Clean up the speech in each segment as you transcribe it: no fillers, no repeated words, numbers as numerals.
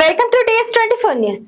Welcome to DS24 news.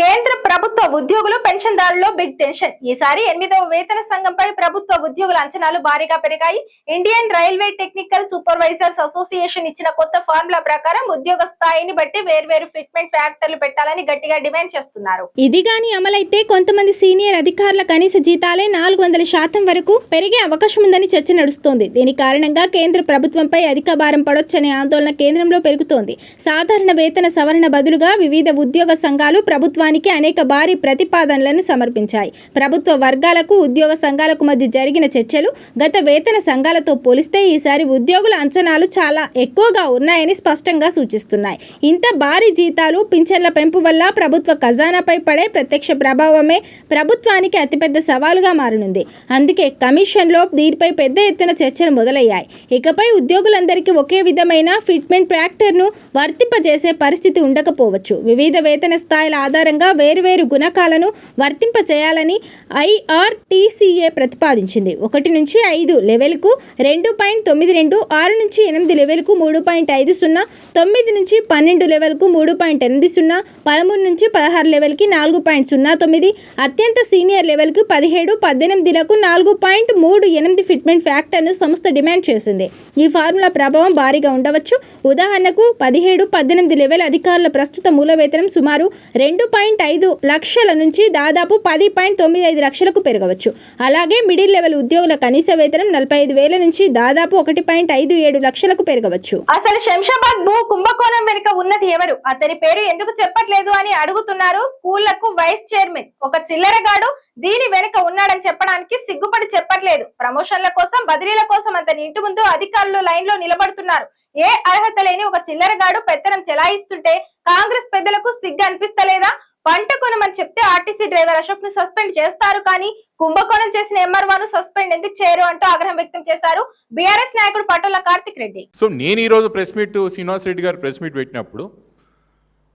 కేంద్ర ప్రభుత్వ ఉద్యోగులు పెన్షన్దారుల్లో బిగ్ టెన్షన్. ఈసారి 8వ వేతన సంఘంపై ప్రభుత్వ ఉద్యోగుల అంచనాలు భారీగా పెరిగాయి. Indian railway technical supervisors association ఇచ్చిన కొత్త ఫార్ములా ప్రకారం ఉద్యోగ స్థాయిని బట్టి వేర్వేరు ఫిట్మెంట్ ఫ్యాక్టర్లు పెట్టాలని గట్టిగా డిమాండ్ చేస్తున్నారు. ఇది గాని అమలైతే కొంతమంది సీనియర్ అధికారుల కనీస జీతాలే 400% వరకు పెరిగే అవకాశం ఉందని చర్చ నడుస్తోంది. దీని కారణంగా కేంద్ర ప్రభుత్వంపై అధిక భారం పడొచ్చనే ఆందోళన కేంద్రంలో పెరుగుతోంది. సాధారణ వేతన సవరణ బదులుగా వివిధ ఉద్యోగ సంఘాలు ప్రభుత్వానికి అనేక భారీ ప్రతిపాదనలను సమర్పించాయి. ప్రభుత్వ వర్గాలకు ఉద్యోగ సంఘాలకు మధ్య జరిగిన చర్చలు గత వేతన సంఘాలతో పోలిస్తే ఈసారి ఉద్యోగుల అంచనాలు చాలా ఎక్కువగా ఉన్నాయని స్పష్టంగా సూచిస్తున్నాయి. ఇంత భారీ జీతాలు, పింఛన్ల పెంపు వల్ల ప్రభుత్వ ఖజానాపై పడే ప్రత్యక్ష ప్రభావమే ప్రభుత్వానికి అతిపెద్ద సవాలుగా మారనుంది. అందుకే కమిషన్లో దీనిపై పెద్ద ఎత్తున చర్చలు మొదలయ్యాయి. ఇకపై ఉద్యోగులందరికీ ఒకే విధమైన ఫిట్మెంట్ ఫ్యాక్టర్ను వర్తింపజేసే పరిస్థితి ఉండకపోవచ్చు. వివిధ వేతన స్థాయిల ఆధారంగా వేర్వేరు గుణకాలను వర్తింపచేయాలని IRTCA ప్రతిపాదించింది. 1 నుంచి 5 లెవెల్కు 2.92, 6 నుంచి 8 లెవెల్కు 3.50, 9 నుంచి 12 లెవెల్కు 3.80, 13 నుంచి 16 లెవెల్కి 4.09, అత్యంత సీనియర్ లెవెల్కు 17, 18లకు 4.38 ఫిట్మెంట్ ఫ్యాక్టర్ను సంస్థ డిమాండ్ చేసింది. ఈ ఫార్ములా ప్రభావం భారీగా ఉండవచ్చు. ఉదాహరణకు 17, 18 లెవెల్ అధికారుల ప్రస్తుత మూల వేతనం సుమారు 2.5 లక్షల నుంచి దాదాపు 10.95 లక్షలకు పెరగవచ్చు. అలాగే మిడిల్ లెవెల్ ఉద్యోగుల కనీస వేతనం 45,000 నుంచి దాదాపు 1.57 లక్షలకు పెరగవచ్చు. అసలు శంషాబాద్ భూ కుంభకోణం వెనుక ఉన్నది ఎవరు? అతని పేరు ఎందుకు చెప్పట్లేదు అని అడుగుతున్నారు స్కూళ్లకు వైస్ చైర్మన్. ఒక చిల్లరగాడు దీని వెనుక ఉన్నాడని చెప్పడానికి సిగ్గుపడి చెప్పట్లేదు. ప్రమోషన్ల కోసం, బదిలీల కోసం అతని ఇంటి ముందు అధికారులు లైన్ లో నిలబడుతున్నారు. ఏ అర్హత లేని ఒక చిల్లరగాడు పెత్తనం చెలాయిస్తుంటే కాంగ్రెస్ పెద్దలకు సిగ్గు అనిపిస్తలేదా? పంట కొనమని చెప్తే ఆర్టీసీ డ్రైవర్ అశోక్ ను సస్పెండ్ చేస్తారు, కానీ కుంభకోణం చేసిన MR1 సస్పెండ్ ఎందుకు చేయరు అంటూ ఆగ్రహం వ్యక్తం చేశారు బీఆర్ఎస్ నాయకుడు పటోల కార్తిక్ రెడ్డి. సో నేను ఈరోజు ప్రెస్ మీట్, శ్రీనివాస్ రెడ్డి గారు ప్రెస్ మీట్ పెట్టినప్పుడు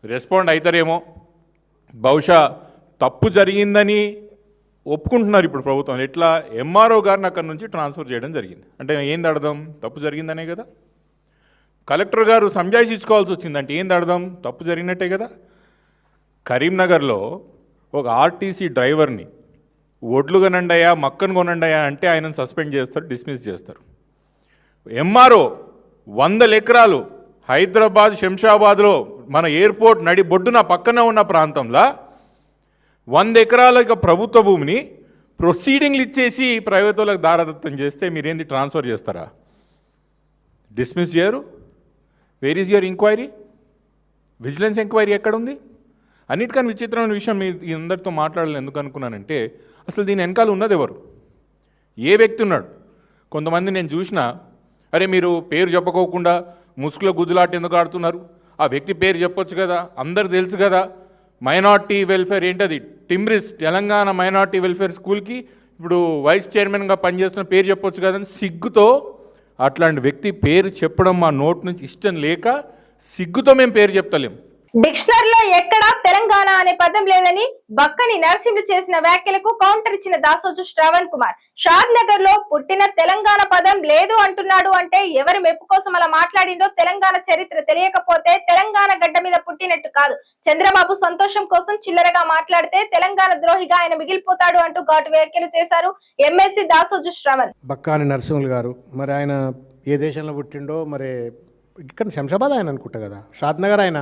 రెస్పాండ్ అవుతారేమో, బహుశా తప్పు జరిగిందని ఒప్పుకుంటున్నారు ఇప్పుడు ప్రభుత్వం. ఎట్లా MRO గారిని అక్కడి నుంచి ట్రాన్స్ఫర్ చేయడం జరిగింది అంటే ఏంది అర్థం? తప్పు జరిగిందనే కదా. కలెక్టర్ గారు సంజాయించుకోవాల్సి వచ్చిందంటే ఏంది అర్థం? తప్పు జరిగినట్టే కదా. కరీంనగర్లో ఒక ఆర్టీసీ డ్రైవర్ని ఒడ్లు కొనండియా, మక్కను కొనండియా అంటే ఆయనను సస్పెండ్ చేస్తారు, డిస్మిస్ చేస్తారు. MRO 100 ఎకరాలు హైదరాబాద్ శంషాబాద్లో మన ఎయిర్పోర్ట్ నడి బొడ్డున పక్కన ఉన్న ప్రాంతంలో 100 ఎకరాల ప్రభుత్వ భూమిని ప్రొసీడింగ్లు ఇచ్చేసి ప్రైవేట్ వాళ్ళకి దారదత్తం చేస్తే మీరేంది ట్రాన్స్ఫర్ చేస్తారా? డిస్మిస్ చేయరు. Where is your enquiry? Vigilance enquiry ఎక్కడుంది? అన్నిటికన్నా విచిత్రమైన విషయం మీ అందరితో మాట్లాడాలని ఎందుకు అనుకున్నానంటే అసలు దీని వెనకాల ఉన్నది ఎవరు? ఏ వ్యక్తి ఉన్నాడు? కొంతమంది నేను చూసిన, అరే మీరు పేరు చెప్పుకోకుండా ముసుగులో గుద్దులాట ఎందుకు ఆడుతున్నారు? ఆ వ్యక్తి పేరు చెప్పొచ్చు కదా, అందరు తెలుసు కదా. మైనార్టీ వెల్ఫేర్ ఏంటది, టిమ్రిస్ తెలంగాణ మైనార్టీ వెల్ఫేర్ స్కూల్కి ఇప్పుడు వైస్ చైర్మన్గా పనిచేస్తున్న పేరు చెప్పొచ్చు కదా అని సిగ్గుతో అట్లాంటి వ్యక్తి పేరు చెప్పడం మా నోట్ నుంచి ఇష్టం లేక సిగ్గుతో మేము పేరు చెప్తలేం. డిక్షనరీలో ఎక్కడా తెలంగాణ అనే పదం లేదని బక్కని నరసింహుడు చేసిన వ్యాఖ్యలకు కౌంటర్ ఇచ్చిన దాసోజు శ్రవణ్ కుమార్. షాద్ నగర్ లో పుట్టిన తెలంగాణ పదం లేదు అంటున్నాడు అంటే ఎవరి మెప్పు కోసం అలా మాట్లాడిందో తెలంగాణ చరిత్ర తెలియకపోతే తెలంగాణ గడ్డ మీద పుట్టినట్టు కాదు. చంద్రబాబు సంతోషం కోసం చిల్లరగా మాట్లాడితే తెలంగాణ ద్రోహిగా ఆయన మిగిలిపోతాడు అంటూ ఘాటు వ్యాఖ్యలు చేశారు ఎమ్మెల్సీ దాసోజు శ్రవణ్. బక్కాని నరసింహులు గారు మరి ఆయన ఏ దేశంలో పుట్టిండో, మరి ఇక్కడ శంషాబాద్ ఆయన అనుకుంటా కదా, షాద్ నగర్ ఆయన.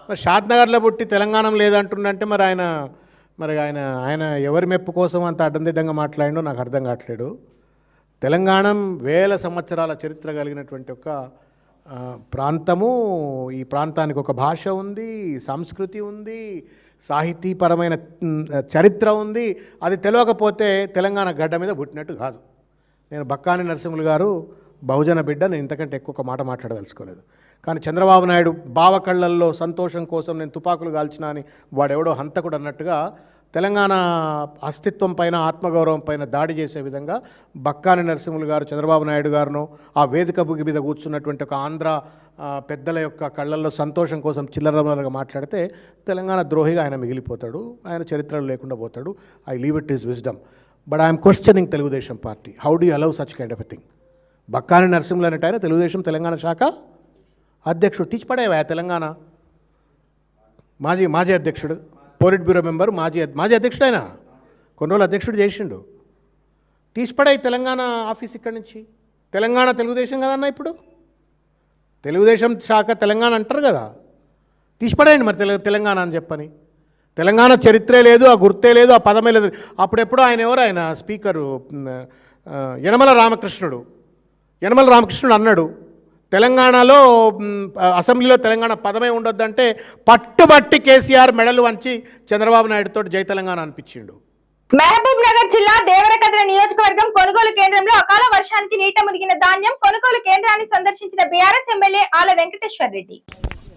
మరి షాద్ నగర్లో పుట్టి తెలంగాణ లేదంటుండంటే మరి ఆయన ఎవరి మెప్పు కోసం అంత అడ్డందిడ్డంగా మాట్లాడిండో నాకు అర్థం కావట్లేదు. తెలంగాణ 1000 సంవత్సరాల చరిత్ర కలిగినటువంటి ఒక ప్రాంతము. ఈ ప్రాంతానికి ఒక భాష ఉంది, సంస్కృతి ఉంది, సాహితీపరమైన చరిత్ర ఉంది. అది తెలియకపోతే తెలంగాణ గడ్డ మీద పుట్టినట్టు కాదు. నేను బక్కాని నరసింహులు గారు బహుజన బిడ్డ, నేను ఇంతకంటే ఎక్కువ మాట మాట్లాడదలుచుకోలేదు. కానీ చంద్రబాబు నాయుడు బావ కళ్ళల్లో సంతోషం కోసం నేను తుపాకులు కాల్చినా అని వాడెవడో హంతకుడు అన్నట్టుగా తెలంగాణ అస్తిత్వం పైన, ఆత్మగౌరవం పైన దాడి చేసే విధంగా బక్కాని నరసింహులు గారు చంద్రబాబు నాయుడు గారును ఆ వేదిక మీద కూర్చున్నటువంటి ఒక ఆంధ్ర పెద్దల యొక్క కళ్ళల్లో సంతోషం కోసం చిల్లరగా మాట్లాడితే తెలంగాణ ద్రోహిగా ఆయన మిగిలిపోతాడు, ఆయన చరిత్రలో లేకుండా పోతాడు. I leave it is wisdom. But I'm questioning Telugu Desam party. How do you allow such kind of a thing? Bakkani Narasimhulu అనేట ఆయన తెలుగుదేశం తెలంగాణ శాఖ అధ్యక్షుడు తీసిపడేవా తెలంగాణ మాజీ అధ్యక్షుడు, పోలిట్ బ్యూరో మెంబర్, మాజీ అధ్యక్షుడు ఆయన కొన్ని రోజులు అధ్యక్షుడు చేసిండు. తీసిపడే తెలంగాణ ఆఫీస్ ఇక్కడి నుంచి. తెలంగాణ తెలుగుదేశం కదన్నా, ఇప్పుడు తెలుగుదేశం శాఖ తెలంగాణ అంటారు కదా, తీసిపడేయండి మరి తెలంగాణ అని చెప్పని. తెలంగాణ చరిత్రే లేదు, ఆ గుర్తే లేదు, ఆ పదమే లేదు. అప్పుడెప్పుడు ఆయన స్పీకరు యనమల రామకృష్ణుడు అన్నాడు, తెలంగాణలో అసెంబ్లీలో తెలంగాణ పదమే ఉండొద్దంటే పట్టుబట్టి కేసీఆర్ మెడలు వంచి చంద్రబాబు నాయుడుతో జై తెలంగాణ అనిపించిండు. మహబూబ్ నగర్ జిల్లా దేవరకద్ర నియోజకవర్గం కొనుగోలు కేంద్రంలో అకాల వర్షానికి నీట మునిగిన ధాన్యం కొనుగోలు కేంద్రాన్ని సందర్శించిన బీఆర్ఎస్ ఎమ్మెల్యే ఆల వెంకటేశ్వర్ రెడ్డి.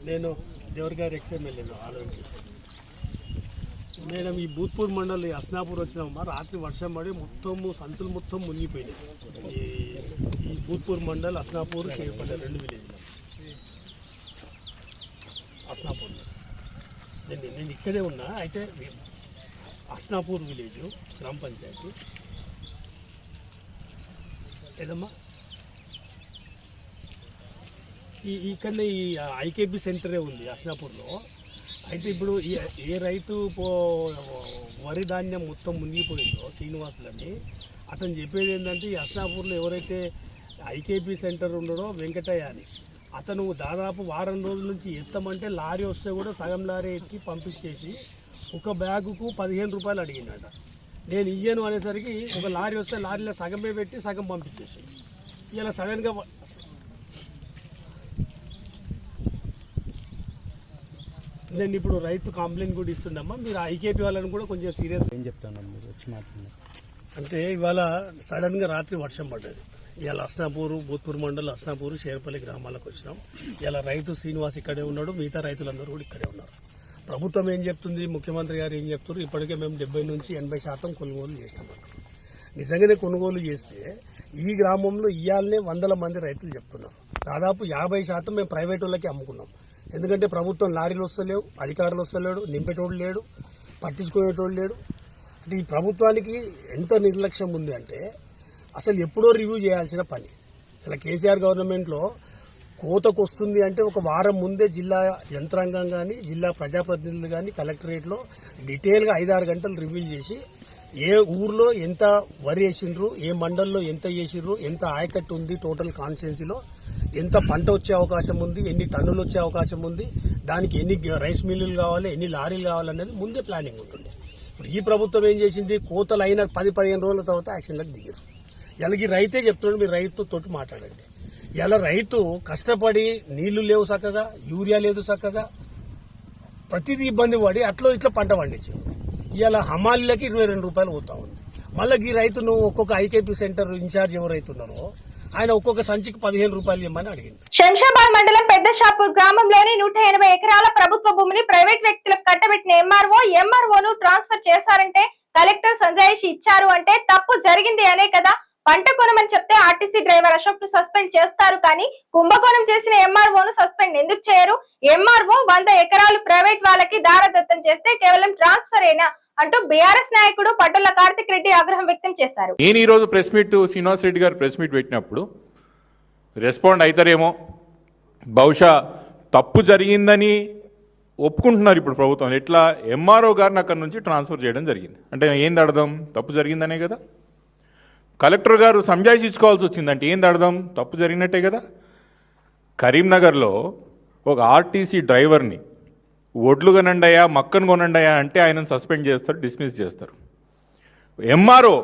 నేను దేవరగారి ఎక్స్ఎమ్మెల్యేను ఆల వెంకటేశ్వర్. మేడం ఈ భూత్పూర్ మండలి అస్నాపూర్ వచ్చినామమ్మా, రాత్రి వర్షం పడి సంచులు మొత్తం మునిగిపోయినాయి. ఈ భూత్పూర్ మండల్ అస్నాపూర్ చేపట్టే 2 విలేజ్లు అస్నాపూర్లో. నేను ఇక్కడే ఉన్నా. అయితే అస్నాపూర్ విలేజ్ గ్రామ పంచాయతీ ఏదమ్మా, ఇక్కడనే ఈ ఐకేపీ సెంటరే ఉంది అస్నాపూర్లో. అయితే ఇప్పుడు ఏ రైతు వరి ధాన్యం మొత్తం మునిగిపోయిందో శ్రీనివాసులని, అతను చెప్పేది ఏంటంటే ఈ అస్నాపూర్లో ఎవరైతే ఐకేపీ సెంటర్ ఉండడో వెంకటయ్య అని, అతను దాదాపు వారం రోజుల నుంచి ఎత్తమంటే లారీ వస్తే కూడా సగం లారీ ఎత్తి పంపించేసి ఒక బ్యాగుకు 15 రూపాయలు అడిగిందట. నేను ఇయ్యను అనేసరికి ఒక లారీ వస్తే లారీలో సగమే పెట్టి సగం పంపించేసి ఇలా సడన్గా నేను ఇప్పుడు రైతు కంప్లైంట్ కూడా ఇస్తుండమ్మా. మీరు ఐకేపీ వాళ్ళని కూడా కొంచెం సీరియస్ ఏం చెప్తాను మీరు వచ్చి మాట్లాడుతున్నారు. అంటే ఇవాళ సడన్గా రాత్రి వర్షం పడ్డది. ఇవాళ అస్నాపూర్, భూత్పూర్ మండలం అస్నాపూర్, షేర్పల్లి గ్రామాలకు వచ్చినాం. ఇలా రైతు శ్రీనివాస్ ఇక్కడే ఉన్నాడు, మిగతా రైతులందరూ కూడా ఇక్కడే ఉన్నారు. ప్రభుత్వం ఏం చెప్తుంది, ముఖ్యమంత్రి గారు ఏం చెప్తున్నారు, ఇప్పటికే మేము 70 నుంచి 80% కొనుగోలు చేసినాం. నిజంగానే కొనుగోలు చేస్తే ఈ గ్రామంలో ఇయ్యాలనే 100 మంది రైతులు చెప్తున్నారు. దాదాపు 50% మేము ప్రైవేట్ వాళ్ళకి అమ్ముకున్నాం. ఎందుకంటే ప్రభుత్వం లారీలు వస్తలేవు, అధికారులు వస్తలేడు, నింపేటోడు లేడు, పట్టించుకునేటోడు లేడు. అంటే ఈ ప్రభుత్వానికి ఎంత నిర్లక్ష్యం ఉంది అంటే అసలు ఎప్పుడో రివ్యూ చేయాల్సిన పని. ఇలా కేసీఆర్ గవర్నమెంట్లో కోతకు వస్తుంది అంటే ఒక వారం ముందే జిల్లా యంత్రాంగం కానీ, జిల్లా ప్రజాప్రతినిధులు కానీ కలెక్టరేట్లో డీటెయిల్గా 5-6 గంటలు రివ్యూ చేసి ఏ ఊర్లో ఎంత వరి వేసిండ్రు, ఏ మండల్లో ఎంత వేసిండ్రు, ఎంత ఆయకట్టు ఉంది, టోటల్ కాన్స్టిట్యున్సీలో ఎంత పంట వచ్చే అవకాశం ఉంది, ఎన్ని టన్నులు వచ్చే అవకాశం ఉంది, దానికి ఎన్ని రైస్ మిల్లులు కావాలి, ఎన్ని లారీలు కావాలనేది ముందే ప్లానింగ్ ఉంటుంది. ఇప్పుడు ఈ ప్రభుత్వం ఏం చేసింది, కోతలు అయిన 10-15 రోజుల తర్వాత యాక్షన్లకు దిగారు. ఇలాగ రైతే చెప్తున్నాడు, మీరు రైతుతో మాట్లాడండి. ఇలా రైతు కష్టపడి నీళ్లు లేవు చక్కగా, యూరియా లేదు చక్కగా, ప్రతిదీ ఇబ్బంది పడి అట్లా ఇట్లా పంట పండించారు. ఇలా హమాలీలకి 22 రూపాయలు పోతా ఉంది. మళ్ళీ ఈ రైతును ఒక్కొక్క ఐకేపీ సెంటర్ ఇన్ఛార్జ్ ఎవరైతున్నారో ఆయన ఒక్కొక్క సంచికి 15 రూపాయలు ఇవ్వమని అడిగింది. శంషాబాద్ మండలం పెద్ద షాపూర్ గ్రామంలోని 180 ఎకరాల ప్రభుత్వ భూమిని ప్రైవేట్ వ్యక్తులకు కట్టబెట్టిన ఎంఆర్ఓను ట్రాన్స్ఫర్ చేశారంటే, కలెక్టర్ సంజాయిషి ఇచ్చారు అంటే తప్పు జరిగింది అనే కదా. పంట కొనమని చెప్తే ఆర్టీసీ డ్రైవర్ అశోక్ ను సస్పెండ్ చేస్తారు, కానీ కుంభకోణం చేసిన ఎంఆర్ఓను సస్పెండ్ ఎందుకు చేయరు? ఎంఆర్ఓ 100 ఎకరాలు ప్రైవేట్ వాళ్ళకి దారదత్తం చేస్తే కేవలం ట్రాన్స్ఫర్ అయినా అంటూ బీఆర్ఎస్ నాయకుడు పట్టుల కార్తిక్ రెడ్డి ఆగ్రహం వ్యక్తం చేశారు. నేను ఈరోజు ప్రెస్ మీట్ శ్రీనివాస్ రెడ్డి గారు ప్రెస్ మీట్ పెట్టినప్పుడు రెస్పాండ్ అవుతారేమో, బహుశా తప్పు జరిగిందని ఒప్పుకుంటున్నారు ఇప్పుడు ప్రభుత్వం. ఎట్లా ఎంఆర్ఓ గారిని అక్కడి నుంచి ట్రాన్స్ఫర్ చేయడం జరిగింది అంటే ఏంది అర్థం? తప్పు జరిగిందనే కదా. కలెక్టర్ గారు సంజాయిషి ఇచ్చుకోవాల్సి వచ్చిందంటే ఏంది అర్థం? తప్పు జరిగినట్టే కదా. కరీంనగర్లో ఒక ఆర్టీసీ డ్రైవర్ని ఒడ్లు కొనండియా, మక్కను కొనండియా అంటే ఆయనను సస్పెండ్ చేస్తారు, డిస్మిస్ చేస్తారు. ఎంఆర్ఓ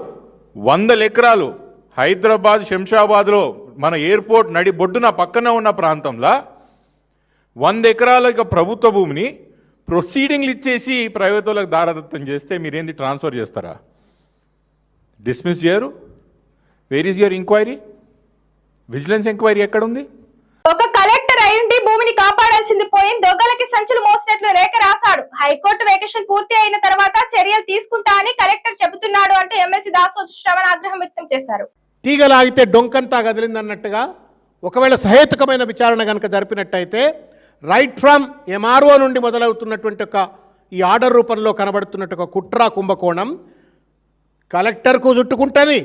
100 ఎకరాలు హైదరాబాద్ శంషాబాద్లో మన ఎయిర్పోర్ట్ నడి బొడ్డున పక్కన ఉన్న ప్రాంతంలో 100 ఎకరాల ప్రభుత్వ భూమిని ప్రొసీడింగ్లు ఇచ్చేసి ప్రైవేట్ వాళ్ళకి దారదత్తం చేస్తే మీరేంది ట్రాన్స్ఫర్ చేస్తారా? డిస్మిస్ చేయరు? Where is your enquiry? Vigilance enquiry ఎక్కడుంది? ఒక కలెక్టర్ అయ్యుండి భూమిని కాపాడాల్సింది పోయి దొంగలకి సంచులు మోసినట్లు లేఖ రాశాడు. హైకోర్టు వెకేషన్ పూర్తి అయిన తర్వాత చర్యలు తీసుకుంటా అని కలెక్టర్ చెబుతున్నాడు అంటూ ఎమ్మెల్సీ దాసోజు శ్రవణ్ ఆగ్రహం వ్యక్తం చేశారు. తీగలాగితే డొంకంతా కదిలిందన్నట్టుగా ఒకవేళ సహేతుకమైన విచారణ కనుక జరిపినట్టయితే రైట్ ఫ్రమ్ ఎంఆర్ఓ నుండి మొదలవుతున్నటువంటి ఒక ఈ ఆర్డర్ రూపంలో కనబడుతున్నట్టు ఒక కుట్ర కుంభకోణం కలెక్టర్కు చుట్టుకుంటుంది,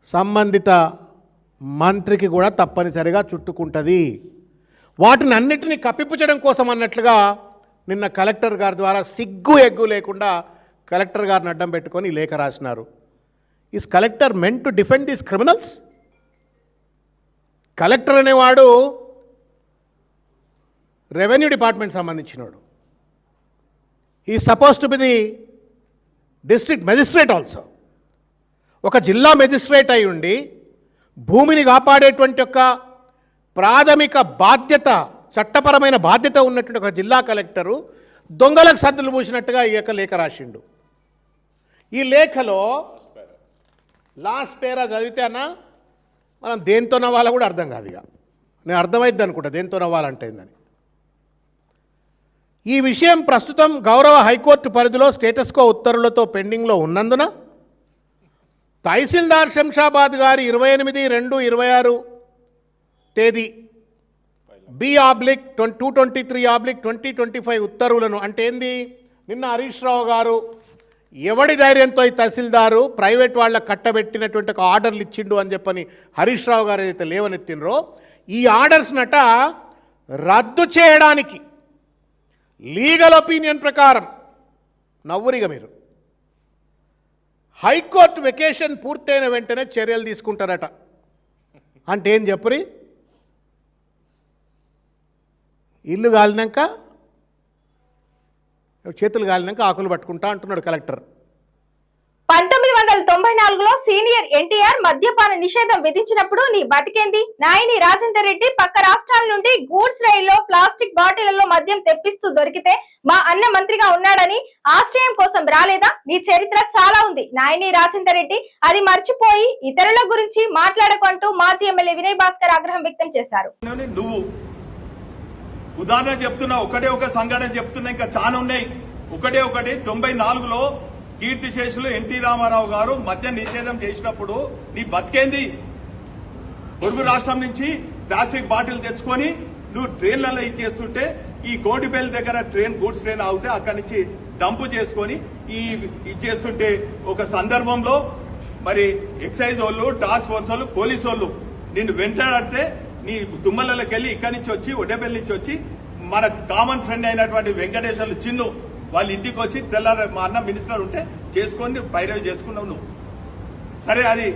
సంబంధిత మంత్రికి కూడా తప్పనిసరిగా చుట్టుకుంటుంది. వాటిని అన్నిటినీ కప్పిపుచ్చడం కోసం అన్నట్లుగా నిన్న కలెక్టర్ గారి ద్వారా సిగ్గు ఎగ్గు లేకుండా కలెక్టర్ గారిని అడ్డం పెట్టుకొని లేఖ రాసినారు. Is collector meant to defend these criminals? Collector అనేవాడు రెవెన్యూ డిపార్ట్మెంట్ సంబంధించినోడు. ఈ suppose to be the district magistrate also. ఒక జిల్లా మెజిస్ట్రేట్ అయి ఉండి భూమిని కాపాడేటువంటి ఒక ప్రాథమిక బాధ్యత, చట్టపరమైన బాధ్యత ఉన్నటువంటి ఒక జిల్లా కలెక్టరు దొంగలకు సద్దులు పూసినట్టుగా ఈ యొక్క లేఖ రాసిండు. ఈ లేఖలో లాస్ట్ పేరా చదివితే అన్న మనం దేంతో నవ్వాలో కూడా అర్థం కాదు. ఇక నేను అర్థమైద్ది అనుకుంటా దేంతో నవ్వాలంటే ఏందని. ఈ విషయం ప్రస్తుతం గౌరవ హైకోర్టు పరిధిలో స్టేటస్ కో ఉత్తర్వులతో పెండింగ్లో ఉన్నందున తహసీల్దార్ శంషాబాద్ గారి 28/2/26 తేదీ B/223/2025 ఉత్తర్వులను, అంటే ఏంది, నిన్న హరీష్ రావు గారు ఎవడి ధైర్యంతో ఈ తహసీల్దారు ప్రైవేట్ వాళ్ళ కట్టబెట్టినటువంటి ఒక ఆర్డర్లు ఇచ్చిండు అని చెప్పని హరీష్ రావు గారు ఏదైతే లేవనెత్తినరో ఈ ఆర్డర్స్ నట రద్దు చేయడానికి లీగల్ ఒపీనియన్ ప్రకారం నవ్వురిగా మీరు హైకోర్టు వెకేషన్ పూర్తయిన వెంటనే చర్యలు తీసుకుంటారట. అంటే ఏం చెప్పురి, ఇల్లు కాలినాక చేతులు కాలినాక ఆకులు పట్టుకుంటా అంటున్నాడు కలెక్టర్. 1994లో సీనియర్ ఎన్టీఆర్ మద్యపాన నిషేధం విధించినప్పుడు నీ బతికేంది? నాయని రాజేందర్ రెడ్డి పక్క రాష్ట్రాల నుండి గూడ్స్ రైల్లో ప్లాస్టిక్ బాటిళ్లలో మద్యం తెప్పిస్తూ దొరికితే మా అన్న మంత్రిగా ఉన్నాడని ఆశ్రయం కోసం రాలేదా? నీ చరిత్ర చాలా ఉంది నాయని రాజేందర్ రెడ్డి, అది మర్చిపోయి ఇతరుల గురించి మాట్లాడకంటూ మాజీ ఎమ్మెల్యే వినయ్ భాస్కర్ ఆగ్రహం వ్యక్తం చేశారు. నువ్వు ఉదాహరణ చెప్తున్నా, ఒకటే ఒక సంఘటన చెప్తున్నా, ఇంకా చాలా ఉన్నాయి. ఒకటి 94లో కీర్తిశేషులు ఎన్టీ రామారావు గారు మద్య నిషేధం చేసినప్పుడు నీ బతికేంది? పొరుగు రాష్ట్రం నుంచి ప్లాస్టిక్ బాటిల్ తెచ్చుకొని నువ్వు ట్రైన్లలో ఇచ్చేస్తుంటే ఈ కోటిపల్లి దగ్గర గూడ్స్ ట్రైన్ ఆగితే అక్కడి నుంచి డంపు చేసుకొని ఇచ్చేస్తుంటే ఒక సందర్భంలో మరి ఎక్సైజ్ వాళ్ళు, టాస్క్ ఫోర్స్ వాళ్ళు, పోలీసు వాళ్ళు నిన్ను వెంటాడితే నీ తుమ్మలకి వెళ్ళి ఇక్కడి నుంచి వచ్చి ఒడ్డేపల్లి నుంచి వచ్చి మన కామన్ ఫ్రెండ్ అయినటువంటి వెంకటేశ్వర్లు చిన్ను వాళ్ళ ఇంటికి వచ్చి తెల్లార మా అన్న మినిస్టర్ ఉంటే చేసుకొని పైరవి చేసుకున్నావు నువ్వు. సరే, అది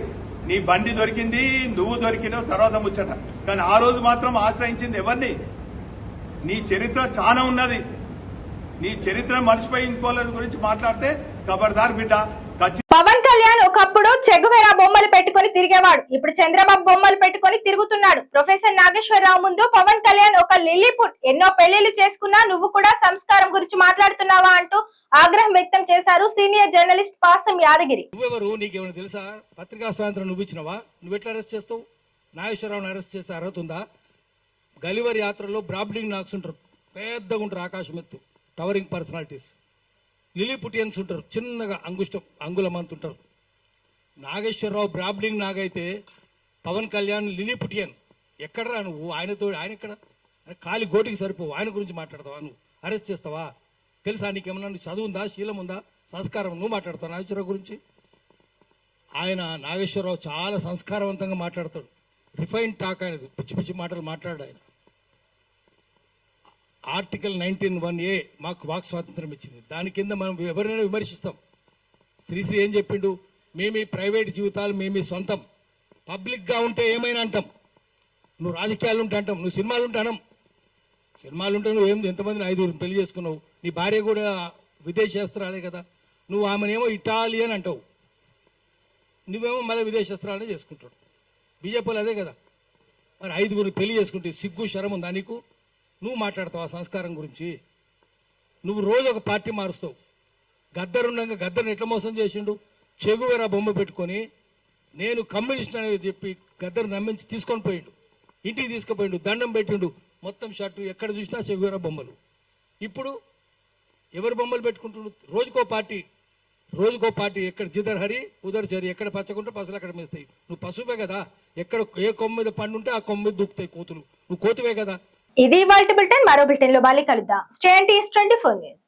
నీ బండి దొరికింది, నువ్వు దొరికినావు, తర్వాత ముచ్చట. కానీ ఆ రోజు మాత్రం ఆశ్రయించింది ఎవరిని? నీ చరిత్ర చాలా ఉన్నది. నీ చరిత్ర మర్చిపోయి ఇంకోళ్ళ గురించి మాట్లాడితే ఖబర్దార్ బిడ్డ. పవన్ కళ్యాణ్ ఒకప్పుడు చెగువెరా బొమ్మలు పెట్టుకుని తిరిగేవాడు, ఇప్పుడు చంద్రబాబు బొమ్మలు పెట్టుకుని తిరుగుతున్నాడు. ప్రొఫెసర్ నాగేశ్వరరావు ముందు పవన్ కళ్యాణ్ ఒక లిల్లీపుట్, ఎన్నో పెళ్లిళ్లు చేసుకున్నా నువ్వు కూడా సంస్కారం గురించి మాట్లాడుతున్నావా అంటూ ఆగ్రహం వ్యక్తం చేశారు సీనియర్ జర్నలిస్ట్ పాసం యాదగిరి. నువ్వెవరు? నీకేమైనా తెలుసా? పత్రికా స్వాతంత్రం నువ్వు ఇచ్చినవా? నువ్వు ఎట్లా అరెస్ట్ చేస్తావు? నాగేశ్వరరావుని అరెస్ట్ చేసే అర్హత ఉందా? గలివర్ యాత్రలో బ్రాబ్లింగ్ నాక్స్ ఉంటారు, పెద్దగా ఉంటారు, ఆకాశం ఎత్తు, టవరింగ్ పర్సనాలిటీస్. లిలీపుటియన్స్ ఉంటారు, చిన్నగా అంగుళమంత ఉంటారు. నాగేశ్వరరావు బ్రాబ్లింగ్ నాగైతే పవన్ కళ్యాణ్ లిలీపుటియన్. ఎక్కడరా నువ్వు? ఆయన ఎక్కడ? కాలి గోటికి సరిపోవు, ఆయన గురించి మాట్లాడతావా? నువ్వు అరెస్ట్ చేస్తావా? తెలుసా నీకేమన్నా చదువు ఉందా, శీలం ఉందా, సంస్కారం? నువ్వు మాట్లాడతావు నాగేశ్వరరావు గురించి? నాగేశ్వరరావు చాలా సంస్కారవంతంగా మాట్లాడతాడు. రిఫైన్ టాక్ అనేది, పిచ్చి పిచ్చి మాటలు మాట్లాడు ఆయన. ఆర్టికల్ 19(1)A మాకు వాక్ స్వాతంత్రం ఇచ్చింది. దాని కింద మనం ఎవరైనా విమర్శిస్తాం. శ్రీశ్రీ ఏం చెప్పిండు? మేమీ ప్రైవేట్ జీవితాలు మేమీ సొంతం, పబ్లిక్గా ఉంటే ఏమైనా అంటాం. నువ్వు రాజకీయాలు ఉంటే అంటాం, నువ్వు సినిమాలు ఉంటే అనం. సినిమాలు ఉంటే నువ్వు ఎంతమందిని 5 పెళ్లి చేసుకున్నావు? నీ భార్య కూడా విదేశేస్త్రాలే కదా. నువ్వు ఆమెనేమో ఇటాలియన్ అంటావు, నువ్వేమో మళ్ళీ విదేశేస్త్రాలనే చేసుకుంటాడు. బీజేపీలు అదే కదా. మరి 5 పెళ్లి చేసుకుంటే సిగ్గు శరం ఉందా నీకు? నువ్వు మాట్లాడతావు ఆ సంస్కారం గురించి? నువ్వు రోజు ఒక పార్టీ మారుస్తావు. గద్దరుండగా గద్దర్ని ఎట్లా మోసం చేసిండు? చెగువెరా బొమ్మ పెట్టుకొని నేను కమ్యూనిస్ట్ అనేది చెప్పి గద్దరు నమ్మించి తీసుకొని పోయిండు, ఇంటికి తీసుకుపోయిండు, దండం పెట్టిండు, మొత్తం షర్టు ఎక్కడ చూసినా చెగువెరా బొమ్మలు. ఇప్పుడు ఎవరు బొమ్మలు పెట్టుకుంటుండు? రోజుకో పార్టీ. ఎక్కడ జిదర్ హరి ఉదర్ చరి, ఎక్కడ పచ్చకుంటే పసలు అక్కడ మేస్తాయి. నువ్వు పశువే కదా, ఎక్కడ ఏ కొమ్మ మీద పండు ఉంటే ఆ కొమ్మ మీద దూకుతాయి కోతులు. నువ్వు కోతువే కదా. ఇది ఇవాల్టి బులెటిన్. మరో బులెటిన్ లో మళ్ళీ కలుద్దాం. స్టే అండ్ టీస్ 24 న్యూస్.